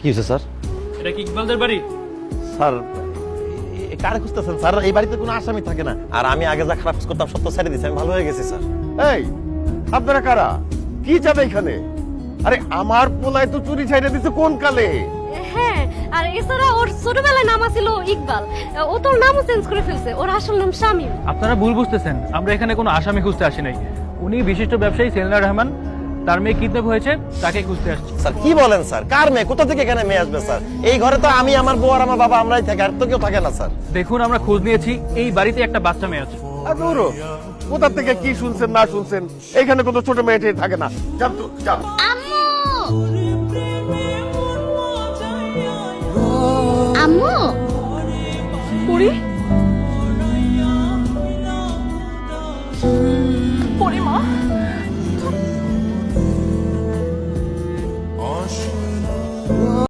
হয়েছে স্যার? এটা কি ইকবালদের বাড়ি? স্যার কারে খুঁজতেছেন স্যার? এই বাড়িতে কোনো আসামি থাকে না। আর আমি আগে যা খারাপ কাজ করতাম সব তো ছেড়ে দিয়েছি, আমি ভালো হয়ে গেছি স্যার। এই আপনারা কারা? কি চাবে এখানে? আরে আমার পোলায় তো চুরি ছাইড়ে দিছে কোন কালে? হ্যাঁ, আর এছাড়া ওর ছোটবেলায় নাম ছিল ইকবাল, ও তোর নামও চেঞ্জ করে ফেলছে, ওর আসল নাম শামীম। আপনারা ভুল বুঝতেছেন, আমরা এখানে কোনো আসামি খুঁজতে আসি নাই। উনি বিশিষ্ট ব্যবসায়ী সেলিনা রহমান, তার মেয়ে কিডন্যাপ হয়েছে, তাকে খুঁজতে আসছি। স্যার কি বলেন স্যার? কার মেয়ে? কোথা থেকে এখানে মেয়ে আসবে স্যার? এই ঘরে তো আমি, আমার বউ আর আমার বাবা আমরাই থাকি, আর তো কেউ থাকে না স্যার। দেখুন, আমরা খোঁজ নিয়েছি, এই বাড়িতে একটা বাচ্চা মেয়ে আছে। আর দৌড়ো, কোথা থেকে কি শুনছেন না শুনছেন, এখানে কোনো ছোট মেয়েটি থাকে না। যান তো যান। আম্মু, আম্মু, পরি